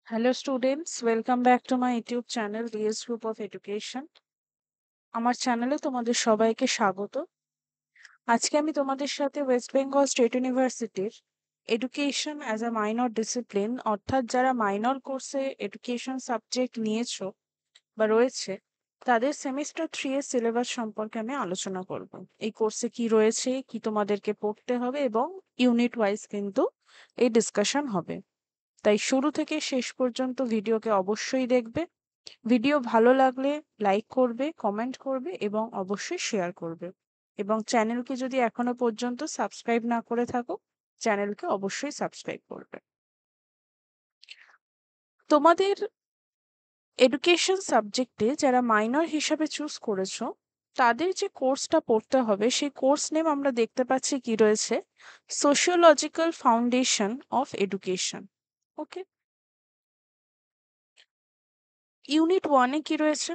Hello students, welcome back to my YouTube channel DS Group of Education. আমার চ্যানেলে তোমাদের সবাইকে স্বাগত। আজকে আমি তোমাদের সাথে ওয়েস্ট বেঙ্গল স্টেট ইউনিভার্সিটির education as a minor discipline অর্থাৎ যারা মাইনর কোর্সে এডুকেশন সাবজেক্ট নিয়েছো বা রয়েছে তাদের সেমিস্টার 3 এর সিলেবাস সম্পর্কে আমি আলোচনা করব। এই কোর্সে কি রয়েছে, কি তোমাদেরকে পড়তে হবে এবং ইউনিট ওয়াইজ কিন্তু এই ডিসকাশন হবে। তাই শুরু থেকে শেষ পর্যন্ত ভিডিওকে অবশ্যই দেখবে। ভিডিও ভালো লাগলে লাইক করবে, কমেন্ট করবে এবং অবশ্যই শেয়ার করবে। এবং চ্যানেলকে যদি এখনো পর্যন্ত সাবস্ক্রাইব না করে থাকো, চ্যানেলকে অবশ্যই সাবস্ক্রাইব করবে। তোমাদের এডুকেশন সাবজেক্টে যারা মাইনর হিসাবে চুজ করেছো তাদের যে কোর্সটা পড়তে হবে সেই কোর্স নেম আমরা দেখতে পাচ্ছি কি রয়েছে, sociological foundation of education. Okay, unit 1-এ কি রয়েছে?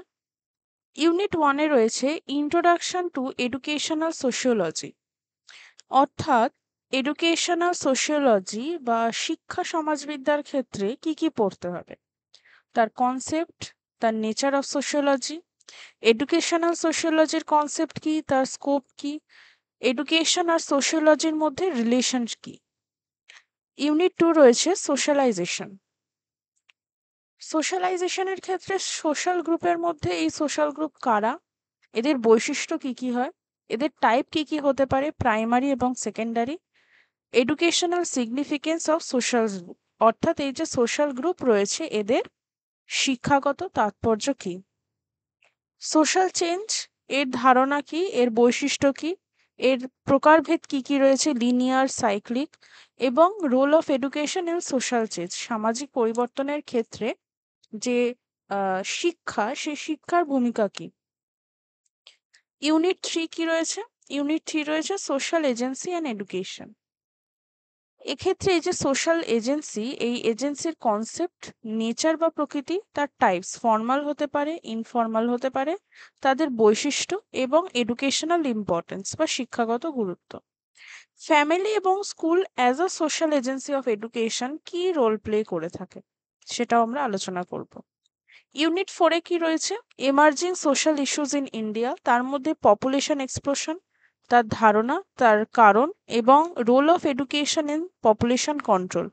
ইউনিট 1-এ রয়েছে ইন্ট্রোডাকশন টু এডুকেশনাল সোশিওলজি, অর্থাৎ এডুকেশনাল সোশিওলজি বা শিক্ষা সমাজবিদ্যার ক্ষেত্রে কি কি পড়তে হবে, তার কনসেপ্ট, তার নেচার অফ সোশিওলজি, এডুকেশনাল সোশিওলজির কনসেপ্ট কি, তার স্কোপ কি, এডুকেশন আর সোশিওলজির মধ্যে রিলেশন কি। ইউনিট 2 রয়েছে সোশ্যালাইজেশন। সোশ্যালাইজেশনের ক্ষেত্রে সোশ্যাল গ্রুপের মধ্যে এই সোশ্যাল গ্রুপ কারা, এদের বৈশিষ্ট্য কি কি হয়, এদের টাইপ কি কি হতে পারে, প্রাইমারি এবং secondary, educational significance of social group, অর্থাৎ এই যে সোশ্যাল গ্রুপ রয়েছে এদের শিক্ষাগত তাৎপর্য কি, সোশ্যাল চেঞ্জ এর ধারণা কি, এর বৈশিষ্ট্য কি, এর প্রকারভেদ কি কি রয়েছে, লিনিয়ার, সাইক্লিক, এবং role of education in social change, সামাজিক পরিবর্তনের ক্ষেত্রে যে শিক্ষা, সেই শিক্ষার ভূমিকা কি। ইউনিট 3 কি রয়েছে? ইউনিট 3 রয়েছে সোশ্যাল এজেন্সি অ্যান্ড এডুকেশন। এক্ষেত্রে এই যে সোশ্যাল এজেন্সি, এই এজেন্সির কনসেপ্ট, নেচার বা প্রকৃতি, তার টাইপস ফর্মাল হতে পারে, ইনফর্মাল হতে পারে, তাদের বৈশিষ্ট্য এবং এডুকেশনাল ইম্পর্টেন্স বা শিক্ষাগত গুরুত্ব। ফ্যামিলি এবং school as a social agency of education কি রোল প্লে করে থাকে সেটাও আমরা আলোচনা করব। ইউনিট 4-এ কি রয়েছে? Emerging social issues in India, তার মধ্যে পপুলেশন এক্সপ্লোশন, তার ধারণা, তার কারণ এবং role of education in population control.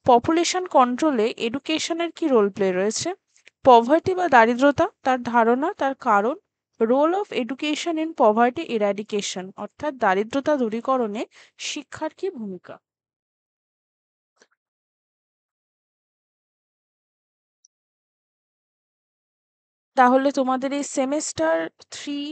Population কন্ট্রোলে এডুকেশনের কি রোল প্লে রয়েছে, পভার্টি বা দারিদ্রতা, তার ধারণা, তার কারণ, role of education in poverty eradication, অর্থাৎ দারিদ্রতা দূরীকরণে শিক্ষার কি ভূমিকা। তাহলে তোমাদের এই সেমেস্টার 3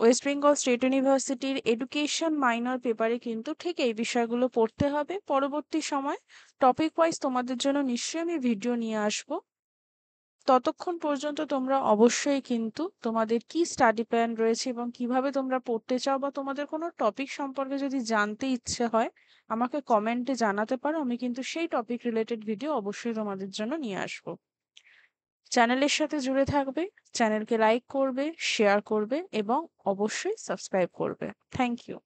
ওয়েস্ট বেঙ্গল স্টেট ইউনিভার্সিটির এডুকেশন মাইনর পেপারে কিন্তু ঠিক এই বিষয়গুলো পড়তে হবে। পরবর্তী সময় টপিক ওয়াইজ তোমাদের জন্য নিশ্চয়ই আমি ভিডিও নিয়ে আসবো। ততক্ষণ পর্যন্ত তোমরা অবশ্যই কিন্তু তোমাদের কি স্টাডি প্ল্যান রয়েছে এবং কিভাবে তোমরা পড়তে চাও বা তোমাদের কোনো টপিক সম্পর্কে যদি জানতে ইচ্ছে হয় আমাকে কমেন্টে জানাতে পারো, আমি কিন্তু সেই টপিক রিলেটেড ভিডিও অবশ্যই তোমাদের জন্য নিয়ে আসবো। চ্যানেলের সাথে জুড়ে থাকবে, চ্যানেলকে লাইক করবে, শেয়ার করবে এবং অবশ্যই সাবস্ক্রাইব করবে। Thank you.